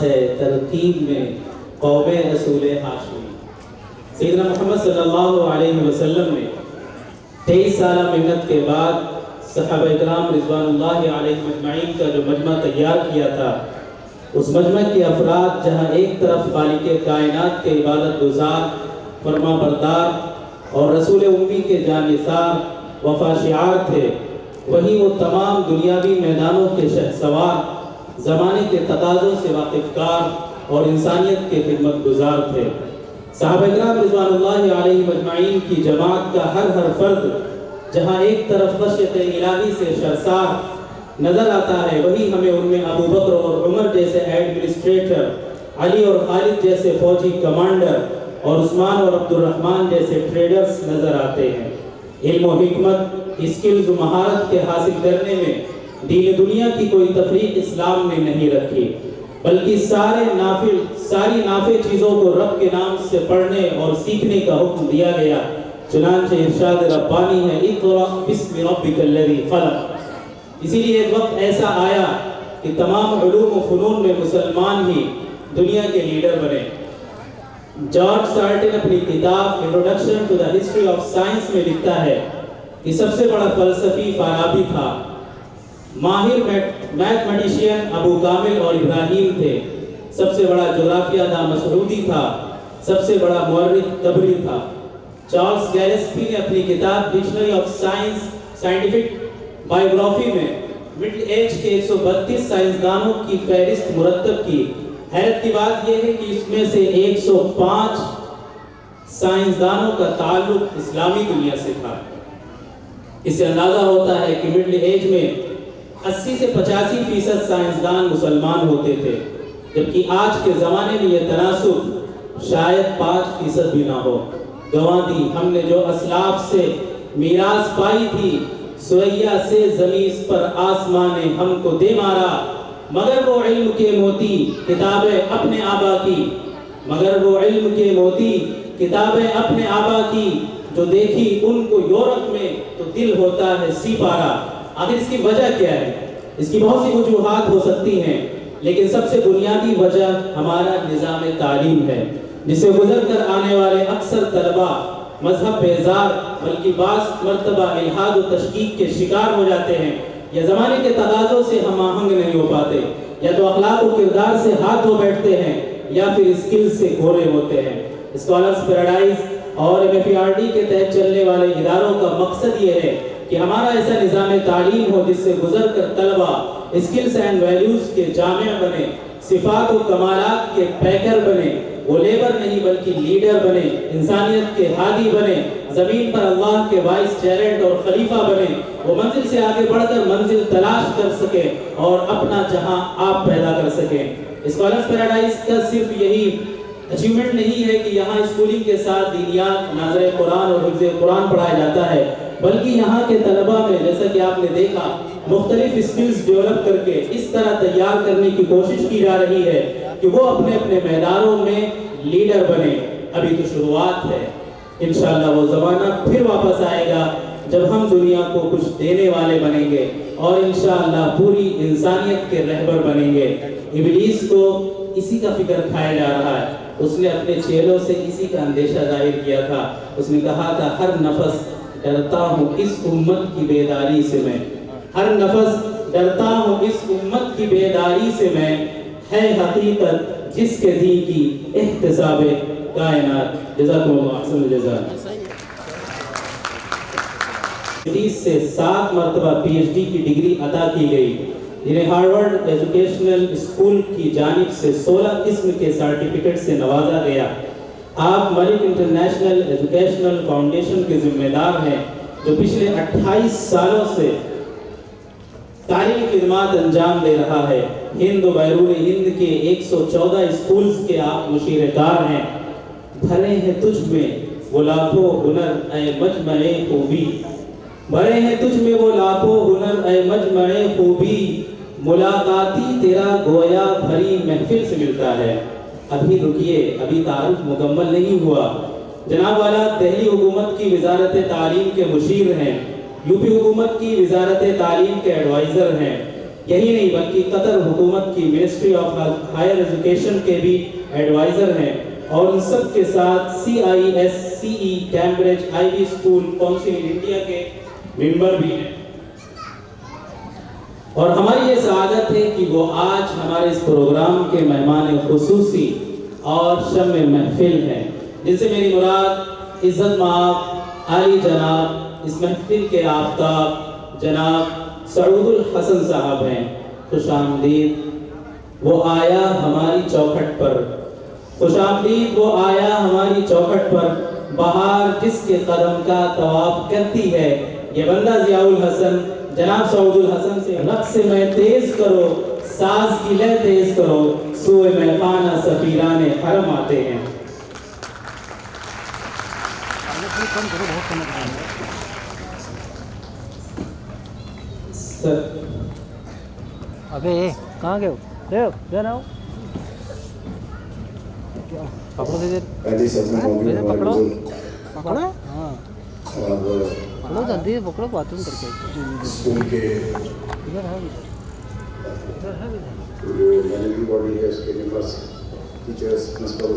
ہے ترتیب میں قوم رسول ہاشمی۔ سیدنا محمد صلی اللہ علیہ وسلم نے 23 سالہ محنت کے بعد صحابہ اکرام رضوان اللہ علیہم اجمعین کا جو مجمع تیار کیا تھا، اس مجمع کے افراد جہاں ایک طرف خالق کائنات کے عبادت گزار، فرما بردار اور رسول امی کے جانثار وفا شعار تھے، وہیں وہ تمام دنیاوی میدانوں کے شہسوار، زمانے کے تقاضوں سے واقف کار اور انسانیت کے خدمت گزار تھے۔ صحابہ اکرام رضوان اللہ علیہم اجمعین کی جماعت کا ہر فرد جہاں ایک طرف خشیت الہی سے شرسار نظر آتا ہے، وہی ہمیں ان میں ابو بکر اور عمر جیسے ایڈمنسٹریٹر، علی اور خالد جیسے فوجی کمانڈر اور عثمان اور عبد الرحمن جیسے ٹریڈرز نظر آتے ہیں۔ علم و حکمت، اسکلز و مہارت کے حاصل کرنے میں دین دنیا کی کوئی تفریق اسلام نے نہیں رکھی، بلکہ ساری نافع چیزوں کو رب کے نام سے پڑھنے اور سیکھنے کا حکم دیا گیا۔ چنانچہ ارشاد ربانی ہے اقرأ بسم ربک الذی خلق۔ اسی لیے ایک وقت ایسا آیا کہ تمام علوم و فنون میں مسلمان ہی دنیا کے لیڈر بنے۔ جارج سارٹن اپنی کتاب Introduction to the History of Science میں لکھتا ہے کہ سب سے بڑا فلسفی فارابی تھا، ماہر میتھمیٹیشین ابو کامل اور ابراہیم تھے، سب سے بڑا جغرافیہ داں مسعودی تھا، سب سے بڑا مورخ طبری تھا۔ چارلس گیلسپی نے اپنی کتاب dictionary of science scientific biography میں مڈل ایج کے 132 سائنسدانوں کی فہرست مرتب کی۔ حیرت کی بات یہ ہے کہ اس میں سے 105 سائنسدانوں کا تعلق اسلامی دنیا سے تھا۔ اس سے اندازہ ہوتا ہے کہ مڈل ایج میں 80 سے 85% سائنسدان مسلمان ہوتے تھے، جبکہ آج کے زمانے میں یہ تناسب شاید 5% بھی نہ ہو۔ گواہ دی ہم نے جو اسلاف سے میراث پائی تھی، سویا سے زمین پر آسمان نے ہم کو دے مارا، مگر وہ علم کے موتی کتابیں اپنے آبا کی، مگر وہ علم کے موتی کتابیں اپنے آبا کی، جو دیکھی ان کو یورپ میں تو دل ہوتا ہے سی پارا۔ آخر اس کی وجہ کیا ہے؟ اس کی بہت سی وجوہات ہو سکتی ہیں، لیکن سب سے بنیادی وجہ ہمارا نظام تعلیم ہے، جس سے گزر کر آنے والے اکثر طلبہ مذہب بیزار بلکہ بعض مرتبہ الحاد و تشکیک کے شکار ہو جاتے ہیں، یا زمانے کے تقاضوں سے ہم آہنگ نہیں ہو پاتے، یا تو اخلاق و کردار سے ہاتھ دھو بیٹھتے ہیں، یا پھر اسکل سے گھورے ہوتے ہیں۔ اسکالرز پیراڈائز اور MFERD کے تحت چلنے والے اداروں کا مقصد یہ ہے کہ ہمارا ایسا نظام تعلیم ہو جس سے گزر کر طلبہ اسکلز اینڈ ویلیوز کے جامع بنے، صفات و کمالات کے پیکر بنے، وہ لیبر نہیں بلکہ لیڈر بنے، انسانیت کے ہادی بنے، زمین پر اللہ کے وائس چیرنٹ اور خلیفہ بنے، وہ منزل سے آگے بڑھ کر منزل تلاش کر سکے اور اپنا جہاں آپ پیدا کر سکیں۔ اسکالرز پیراڈائز کا صرف یہی اچیومنٹ نہیں ہے کہ یہاں اسکولنگ کے ساتھ دینیات، ناظر قرآن اور حفظ قرآن پڑھایا جاتا ہے، بلکہ یہاں کے طلبہ میں جیسا کہ آپ نے دیکھا مختلف اسکلز ڈیولپ کر کے اس طرح تیار کرنے کی کوشش کی جا رہی ہے کہ وہ اپنے اپنے میدانوں میں لیڈر بنے۔ ابھی تو شروعات ہے، انشاءاللہ وہ زمانہ پھر واپس آئے گا جب ہم دنیا کو کچھ دینے والے بنیں گے اور انشاءاللہ پوری انسانیت کے رہبر بنیں گے۔ ابلیس کو اسی کا فکر کھایا جا رہا ہے، اس نے اپنے چیلوں سے اسی کا اندیشہ ظاہر کیا تھا، اس نے کہا تھا ہر نفس ڈرتا ہوں اس امت کی بیداری سے میں، ہر نفس ڈرتا ہوں اس امت کی بیداری سے میں، ہے حقیقت جس کے دین کی احتساب کائنات۔ جزاکم اللہ احسن الجزاء۔ سے 7 مرتبہ PhD کی ڈگری عطا کی گئی، جنہیں ہارورڈ ایجوکیشنل اسکول کی جانب سے 16 قسم کے سرٹیفکیٹ سے نوازا گیا۔ آپ ملک انٹرنیشنل ایجوکیشنل فاؤنڈیشن کے ذمہ دار ہیں، جو پچھلے 28 سالوں سے تعلیمی خدمات انجام دے رہا ہے۔ ہند و بیرون ہند کے 114 اسکولز کے آپ مشیر کار ہیں۔ بھرے ہیں تجھ میں وہ لاکھوں ہنر اے مجمع خوبی، بھرے ہیں تجھ میں وہ لاکھوں ہنر اے مجمع خوبی، ملاقاتی تیرا گویا بھری محفل سے ملتا ہے۔ ابھی رکیے، ابھی تعارف مکمل نہیں ہوا۔ جناب والا دہلی حکومت کی وزارت تعلیم کے مشیر ہیں، یوپی حکومت کی وزارت تعلیم کے ایڈوائزر ہیں، یہی نہیں بلکہ قطر حکومت کی منسٹری آف ہائر ایجوکیشن کے بھی ایڈوائزر ہیں، اور ان سب کے ساتھ CISCE Cambridge Ivy school council India کے ممبر بھی ہیں۔ اور ہماری یہ سعادت ہے کہ وہ آج ہمارے اس پروگرام کے مہمان خصوصی اور شمع محفل ہیں، جن سے میری مراد عزت مآب عالی جناب اس محفل کے آفتاب جناب سعود الحسن صاحب ہیں۔ خوش آمدید وہ آیا ہماری چوکھٹ پر، خوش آمدید وہ آیا ہماری چوکھٹ پر، بہار جس کے قدم کا طواف کرتی ہے، یہ بندہ ضیاء الحسن جناب سعود الحسن سے رقص میں تیز کرو، ساز کی لے تیز کرو، سوئے میخانہ سفیران حرم آتے ہیں۔ ابے کہاں گئے ہو؟ جانا ہو پکڑو دے پکڑو پکڑو ہاں پکڑو جلدی پکڑو باتھ روم کر کے اسکول کے ادھر ہے جو مینیجنگ باڈی ہے اس کے ممبرس، ٹیچرس، پرنسپل،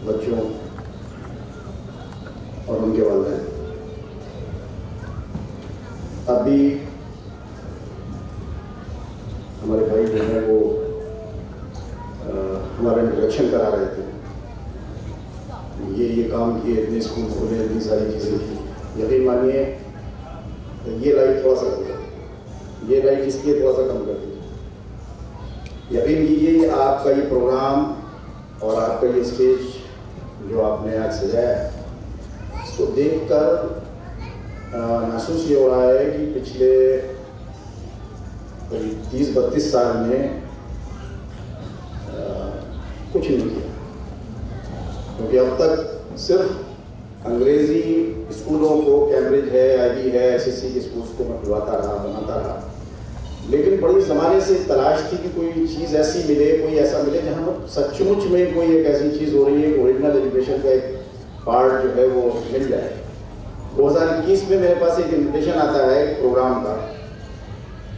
بچوں اور ان کے والدین، ابھی ہمارے بھائی جو ہیں وہ ہمارا انٹروڈکشن کرا رہے تھے، یہ کام کیے، اتنے اسکول کھولے، اتنی ساری چیزیں کی۔ یقین مانیے یہ لائٹ تھوڑا سا کم کر، یہ لائٹ اس لیے تھوڑا سا کم کر دی۔ یقین کیجیے آپ کا یہ پروگرام اور آپ کا یہ اسٹیج جو آپ نے آج سجایا ہے، اس کو دیکھ کر محسوس یہ ہو رہا ہے کہ پچھلے 30-32 سال میں کچھ نہیں کیا، کیونکہ اب تک صرف انگریزی اسکولوں کو، کیمبرج ہے، IB ہے، SSC کے اسکولس کو میں کھلواتا رہا، بناتا رہا، لیکن بڑی زمانے سے تلاش تھی کہ کوئی چیز ایسی ملے، کوئی ایسا ملے جہاں پر سچ مچ میں کوئی ایک ایسی چیز ہو رہی ہے کہ اوریجنل ایجوکیشن کا ایک پارٹ جو ہے وہ مل جائے۔ 2021 میں میرے پاس ایک انویٹیشن آتا ہے ایک پروگرام کا،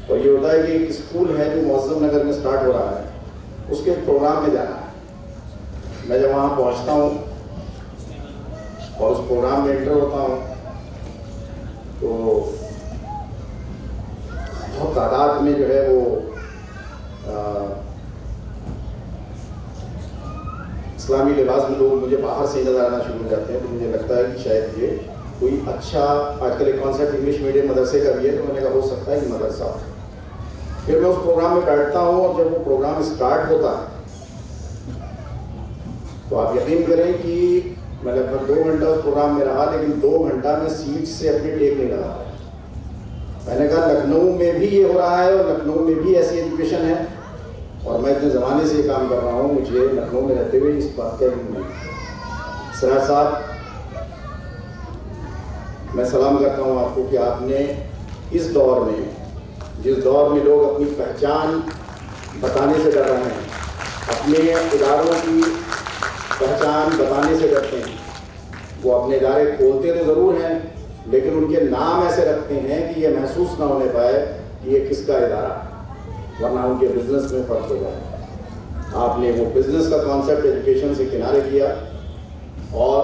اور یہ ہوتا ہے کہ ایک اسکول ہے جو معظم نگر میں سٹارٹ ہو رہا ہے، اس کے پروگرام میں جانا ہے۔ میں جب وہاں پہنچتا ہوں اور اس پروگرام میں انٹر ہوتا ہوں تو بہت تعداد میں جو ہے وہ اسلامی لباس میں لوگ مجھے باہر سے نظر آنا شروع ہو جاتے ہیں، تو مجھے لگتا ہے کہ شاید یہ کوئی اچھا، آج کل ایک کانسیپٹ انگلش میڈیم مدرسے کا بھی ہے، تو میں نے کہا ہو سکتا ہے کہ مدرسہ ہو۔ پھر میں اس پروگرام میں بیٹھتا ہوں، اور جب وہ پروگرام اسٹارٹ ہوتا ہے تو آپ یقین کریں کہ میں لگ بھگ 2 گھنٹہ اس پروگرام میں رہا، لیکن 2 گھنٹہ میں سیٹ سے اپنی ٹیک نہیں لگا۔ میں نے کہا لکھنؤ میں بھی یہ ہو رہا ہے، اور لکھنؤ میں بھی ایسی ایجوکیشن ہے، اور میں اتنے زمانے سے یہ کام کر رہا ہوں، مجھے لکھنؤ میں رہتے ہوئے اس بات کا علم نہیں۔ سراج صاحب، میں سلام کرتا ہوں آپ کو کہ آپ نے اس دور میں، جس دور میں لوگ اپنی پہچان بتانے سے ڈر رہے ہیں، اپنے اداروں کی پہچان بتانے سے ڈرتے ہیں، وہ اپنے ادارے کھولتے تو ضرور ہیں، لیکن ان کے نام ایسے رکھتے ہیں کہ یہ محسوس نہ ہونے پائے کہ یہ کس کا ادارہ، ورنہ ان کے بزنس میں فرق ہو جائے۔ آپ نے وہ بزنس کا کانسیپٹ ایجوکیشن سے کنارے کیا، اور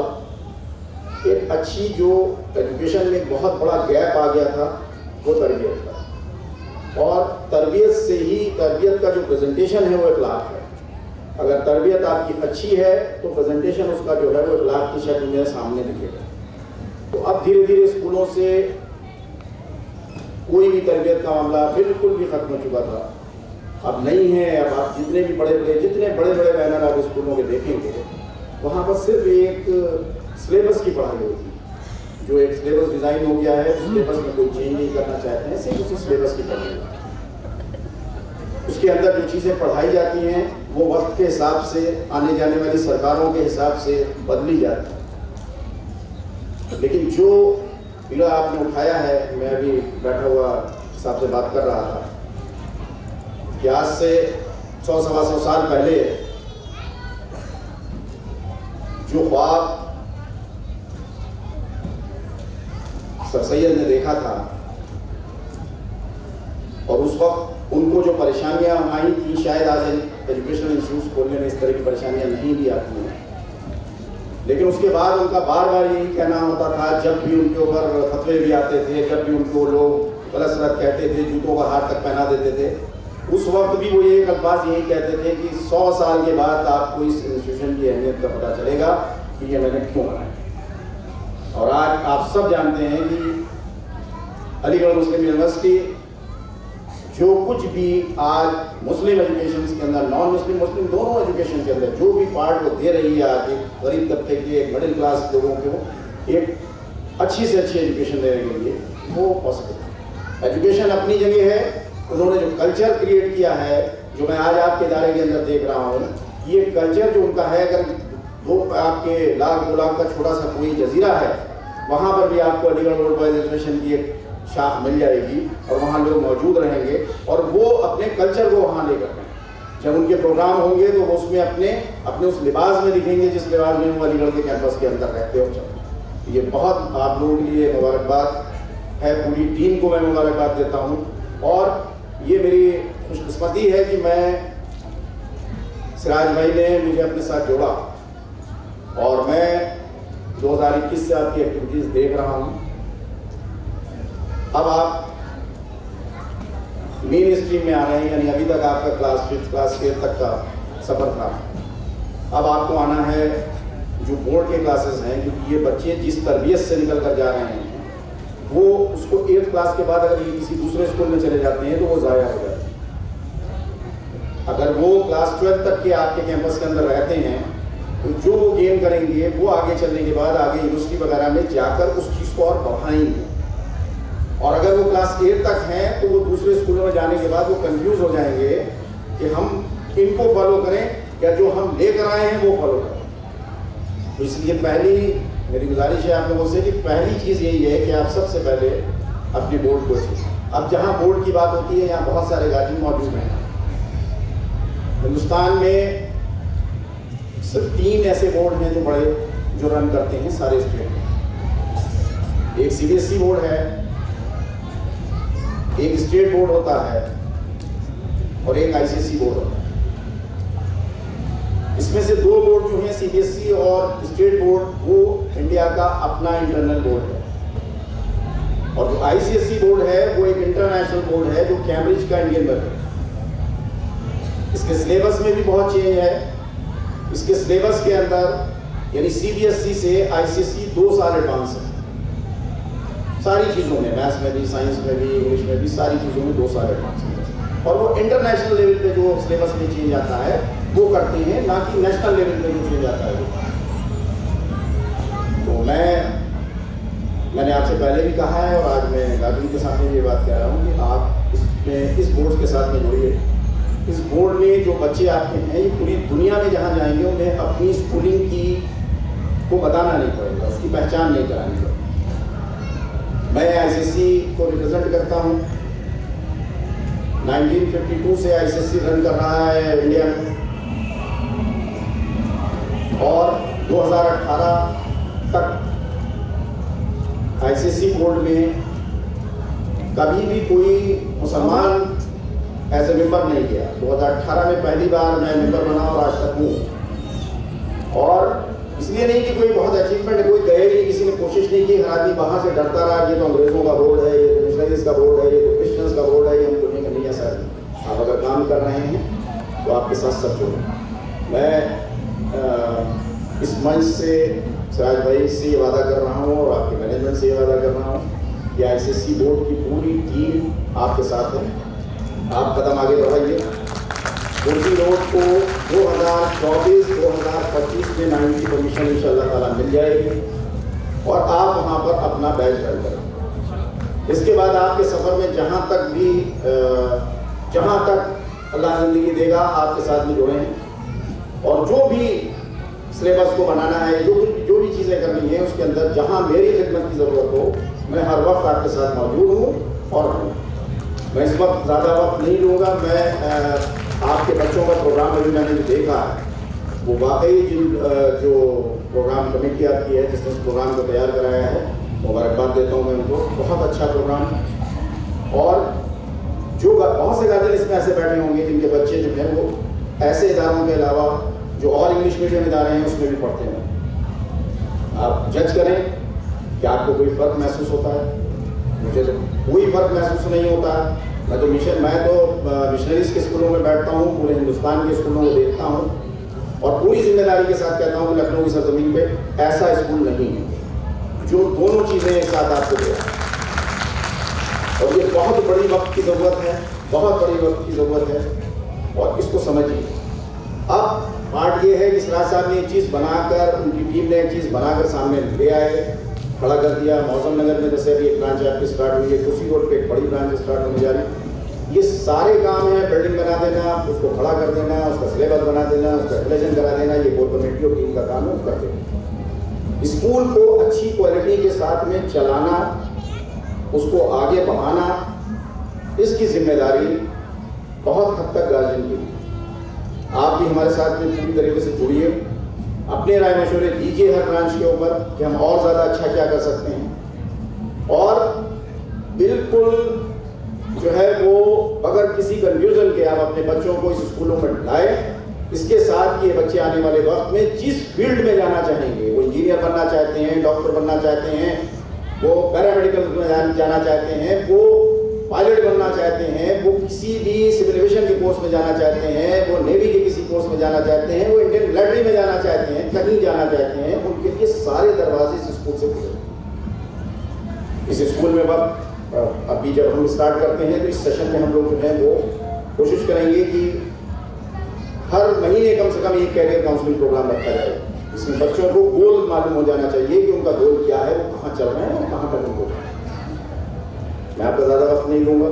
ایک اچھی جو ایجوکیشن میں ایک بہت بڑا گیپ آ گیا تھا وہ تربیت کا، اور تربیت سے ہی، تربیت کا جو پریزنٹیشن ہے وہ اخلاق ہے۔ اگر تربیت آپ کی اچھی ہے تو پریزنٹیشن اس کا جو ہے وہ اخلاق کی شکل میں سامنے دکھے گا۔ تو اب دھیرے دھیرے اسکولوں سے کوئی بھی تربیت کا معاملہ بالکل بھی ختم ہو چکا تھا، اب نہیں ہے۔ اب آپ جتنے بڑے بڑے بینر آپ اسکولوں کے دیکھیں گے، وہاں پر صرف ایک سلیبس کی پڑھائی ہوتی ہے، جو ایک سلیبس ڈیزائن ہو گیا ہے، سلیبس میں کوئی چینج نہیں کرنا چاہتے ہیں، صرف اسی سلیبس کی پڑھائی ہوتی ہے۔ اس کے اندر جو چیزیں پڑھائی جاتی ہیں وہ وقت کے حساب سے، آنے جانے والی سرکاروں کے حساب سے بدلی جاتی ہے، لیکن جو بیڑا آپ نے اٹھایا ہے، میں ابھی بیٹھا ہوا صاحب سے بات کر رہا تھا کہ آج سے 100-125 سال پہلے جو خواب سر سید نے دیکھا تھا اور اس وقت ان کو جو پریشانیاں آئی تھیں شاید آج ایجوکیشنل انسٹیٹیوٹس کھولنے میں اس طرح کی پریشانیاں نہیں بھی آتی ہیں، لیکن اس کے بعد ان کا بار بار یہی کہنا ہوتا تھا، جب بھی ان کے اوپر فتوے بھی آتے تھے، جب بھی ان کو لوگ غلط سلط کہتے تھے، جوتوں کا ہار تک پہنا دیتے تھے، اس وقت بھی وہ ایک الفاظ یہی کہتے تھے کہ 100 سال کے بعد آپ کو اس انسٹیٹیوشن کی اہمیت کا پتہ چلے گا کہ یہ میں نے کیوں بنایا۔ اور آج آپ سب جانتے ہیں کہ علی گڑھ مسلم یونیورسٹی جو کچھ بھی آج مسلم ایجوکیشن کے اندر، نان مسلم دونوں ایجوکیشن کے اندر جو بھی پارٹ وہ دے رہی ہے آج ایک غریب طبقے کے، ایک مڈل کلاس لوگوں کو ایک اچھی سے اچھی ایجوکیشن دینے کے لیے، وہ پاسبل ہے۔ ایجوکیشن اپنی جگہ ہے، انہوں نے جو کلچر کریٹ کیا ہے، جو میں آج آپ کے ادارے کے اندر دیکھ رہا ہوں، یہ کلچر جو ان کا ہے، اگر آپ کے 1 لاکھ 2 لاکھ کا چھوٹا سا کوئی جزیرہ ہے، وہاں پر بھی آپ کو علی گڑھ ورلڈ وائڈ ایجوکیشن کی ایک شاخ مل جائے گی اور وہاں لوگ موجود رہیں گے اور وہ اپنے کلچر کو وہاں لے کر آئیں۔ جب ان کے پروگرام ہوں گے تو وہ اس میں اپنے اس لباس میں دکھیں گے جس لباس میں وہ علی گڑھ کے کیمپس کے اندر رہتے ہو۔ یہ بہت آپ لوگوں کے لیے مبارکباد ہے، پوری ٹیم کو میں مبارکباد دیتا ہوں، اور یہ میری خوش قسمتی ہے کہ میں سراج بھائی نے مجھے اپنے ساتھ جوڑا اور میں 2021 سے آپ کی ایکٹیویٹیز دیکھ رہا ہوں۔ اب آپ مین اسٹریم میں آ رہے ہیں، یعنی ابھی تک آپ کا کلاس 5 کلاس 8 تک کا سفر تھا، اب آپ کو آنا ہے جو بورڈ کے کلاسز ہیں، کیونکہ یہ بچے جس تربیت سے نکل کر جا رہے ہیں وہ اس کو 8 کلاس کے بعد اگر یہ کسی دوسرے اسکول میں چلے جاتے ہیں تو وہ ضائع ہو جاتے ہیں۔ اگر وہ کلاس 12 تک کے آپ کے کیمپس کے اندر رہتے ہیں تو جو وہ گین کریں گے وہ آگے چلنے کے بعد آگے یونیورسٹی وغیرہ میں جا کر اس چیز کو اور بڑھائیں گے، اور اگر وہ کلاس 8 تک ہیں تو وہ دوسرے اسکولوں میں جانے کے بعد وہ کنفیوز ہو جائیں گے کہ ہم ان کو فالو کریں یا جو ہم لے کر آئے ہیں وہ فالو کریں۔ تو اس لیے پہلی میری گزارش ہے آپ لوگوں سے کہ پہلی چیز یہی ہے کہ آپ سب سے پہلے اپنی بورڈ کو چنیں۔ اب جہاں بورڈ کی بات ہوتی ہے یہاں بہت سارے گارجین موجود ہیں۔ ہندوستان میں صرف 3 ایسے بورڈ ہیں جو بڑے جو رن کرتے ہیں سارے اسٹیٹ میں۔ ایک CBSE بورڈ ہے، ایک اسٹیٹ بورڈ ہوتا ہے اور ایک ICSE بورڈ ہوتا ہے۔ اس میں سے 2 بورڈ جو ہیں CBSE اور اسٹیٹ بورڈ وہ انڈیا کا اپنا انٹرنل بورڈ ہے، اور جو ICSE بورڈ ہے وہ ایک انٹرنیشنل بورڈ ہے جو کیمبرج کا انڈین ورژن ہے۔ اس کے سلیبس میں بھی بہت چینج ہے۔ اس کے سلیبس کے اندر یعنی CBSE سے ICSE 2 سال ایڈوانس ہے، ساری چیزوں میں، میتھس میں بھی، سائنس میں بھی، انگلش میں بھی، ساری چیزوں میں 2 سال ایڈوانس ہے، اور وہ انٹرنیشنل لیول پہ جو سلیبس میں چینج آتا ہے وہ کرتے ہیں، نہ کہ نیشنل لیول پہ جو چینج آتا ہے وہ۔ تو میں نے آپ سے پہلے بھی کہا ہے اور آج میں گارجین کے سامنے یہ بات کہہ رہا ہوں کہ آپ اس بورڈ کے ساتھ میں جڑیے۔ اس بورڈ میں جو بچے آپ کے ہیں یہ پوری دنیا میں جہاں جائیں گے انہیں اپنی اسکولنگ کی کو بتانا نہیں پڑے گا، اس کی پہچان نہیں کرانی پڑے گی۔ میں ICSE کو ریپرزینٹ کرتا ہوں، 1952 سے ICSE رن کر رہا ہے انڈیا میں، اور 2018 تک ICSE بورڈ میں کبھی بھی کوئی مسلمان ایز اے ممبر نہیں گیا۔ 2018 میں پہلی بار میں ممبر بنا اور آج تک ہوں، اور اس لیے نہیں کہ کوئی بہت اچیومنٹ ہے، کوئی گئے نہیں، کسی نے کوشش نہیں کی، ہر آدمی وہاں سے ڈرتا رہا، یہ تو انگریزوں کا بورڈ ہے، یہ تو مسلمانز کا بورڈ ہے، یہ تو کرسچنز کا بورڈ ہے، یہ ہم کو نہیں کرنی ہے۔ سر آپ اگر کام کر رہے ہیں تو آپ کے ساتھ سب جڑیں۔ میں اس منچ سے سراج بھائی سے یہ وعدہ کر رہا ہوں اور آپ کے مینجمنٹ سے یہ وعدہ کر رہا ہوں کہ ICSE بورڈ کی پوری ٹیم آپ کے ساتھ ہے، آپ قدم آگے بڑھائیے۔ گولڈی روڈ کو 2024-2025 میں 9 کی پرمیشن انشاءاللہ تعالیٰ مل جائے گی اور آپ وہاں پر اپنا بیچ ڈال کریں۔ اس کے بعد آپ کے سفر میں جہاں تک اللہ زندگی دے گا آپ کے ساتھ میں جڑیں، اور جو بھی سلیبس کو بنانا ہے، جو بھی چیزیں کرنی ہیں اس کے اندر جہاں میری خدمت کی ضرورت ہو میں ہر وقت آپ کے ساتھ موجود ہوں اور ہوں۔ میں اس وقت زیادہ وقت نہیں لوں گا۔ میں آپ کے بچوں کا پروگرام ابھی میں نے جو دیکھا ہے وہ واقعی جو پروگرام کمیٹی آپ کی ہے جس نے اس پروگرام کو تیار کرایا ہے، مبارکباد دیتا ہوں میں ان کو، بہت اچھا پروگرام۔ اور جو بہت سے گارجن اس میں ایسے بیٹھے ہوں گے جن کے بچے جو ہیں وہ ایسے اداروں کے علاوہ جو اور انگلش میڈیم ادارے ہیں اس میں بھی پڑھتے ہیں. آپ جج کریں کہ آپ کو کوئی فرق محسوس ہوتا ہے. مجھے تو کوئی فرق محسوس نہیں ہوتا. میں تو مشنریز کے اسکولوں میں بیٹھتا ہوں, پورے ہندوستان کے اسکولوں کو دیکھتا ہوں, اور پوری ذمہ داری کے ساتھ کہتا ہوں کہ لکھنؤ کی سرزمین پہ ایسا اسکول نہیں ہے جو دونوں چیزیں ایک ساتھ آپ کو دے. اور یہ بہت بڑی وقت کی ضرورت ہے, بہت بڑی وقت کی ضرورت ہے, اور اس کو سمجھیے. اب پارٹ یہ ہے کہ سراج صاحب نے ایک چیز بنا کر, ان کی ٹیم نے ایک چیز بنا کر سامنے لے آئے, کھڑا کر دیا. موزم نگر میں جیسے ابھی ایک برانچ آپ کی اسٹارٹ ہوئی ہے, کرسی روڈ پہ ایک بڑی برانچ اسٹارٹ ہونے جا رہی ہے. یہ سارے کام ہیں, بلڈنگ بنا دینا, اس کو کھڑا کر دینا, اس کا سلیبس بنا دینا, اس کا ایپلیکیشن کرا دینا, یہ بورڈ کمیٹی اور ٹیم کا کام ہے, کر دینا. اسکول کو اچھی کوالٹی کے ساتھ میں چلانا, اس کو آگے بڑھانا, اس کی ذمہ داری بہت حد تک گارجن کی. آپ بھی ہمارے ساتھ میں پوری طریقے سے جڑیے, اپنے رائے مشورے دیجیے ہر برانچ کے اوپر کہ ہم اور زیادہ اچھا کیا کر سکتے ہیں. اور بالکل جو ہے وہ اگر کسی کنفیوژن کے آپ اپنے بچوں کو اس اسکولوں میں لائیں, اس کے ساتھ کہ بچے آنے والے وقت میں جس فیلڈ میں جانا چاہیں گے, وہ انجینئر بننا چاہتے ہیں, ڈاکٹر بننا چاہتے ہیں, وہ پیرامیڈیکل میں جانا چاہتے ہیں, وہ پائلٹ بننا چاہتے ہیں, وہ کسی بھی سول ایویشن کے کورس میں جانا چاہتے ہیں, وہ نیوی کے کسی کورس میں جانا چاہتے ہیں, وہ انڈین ملٹری میں جانا چاہتے ہیں, کہیں جانا چاہتے ہیں, ان کے لیے سارے دروازے اس اسکول سے کھلے. اس اسکول میں وقت ابھی جب ہم اسٹارٹ کرتے ہیں تو اس سیشن میں ہم لوگ جو ہیں وہ کوشش کریں گے کہ ہر مہینے کم سے کم ایک کیریئر کاؤنسلنگ پروگرام رکھا جائے, جس میں بچوں کو گول معلوم ہو جانا چاہیے کہ ان کا گول کیا ہے, وہ کہاں چل رہے ہیں اور کہاں تک ان کو. میں آپ کا زیادہ وقت نہیں لوں گا.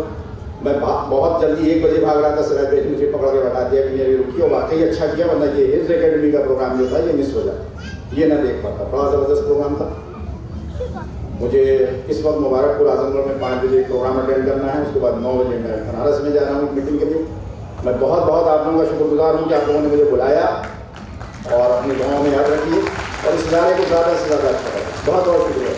میں بہت جلدی 1 بجے بھاگ رہا تھا, سراج پہ مجھے پکڑ کے بتا دیا کہ میری رکی, اور واقعی اچھا کیا, ورنہ یہ ہلز اکیڈمی کا پروگرام جو تھا یہ مس ہو جاتا, یہ نہ دیکھ پاتا. بڑا زبردست پروگرام تھا. مجھے اس وقت مبارک پور اعظم گڑھ میں 5 بجے پروگرام اٹینڈ کرنا ہے, اس کے بعد 9 بجے میں بنارس میں جا رہا ہوں میٹنگ کے لیے. میں بہت بہت آپ لوگوں کا شکر گزار ہوں کہ آپ لوگوں نے مجھے بلایا, اور اپنی دعاؤں میں یاد رکھیے, اور اس ادارے کو زیادہ سے زیادہ اچھا کریں. بہت بہت شکریہ.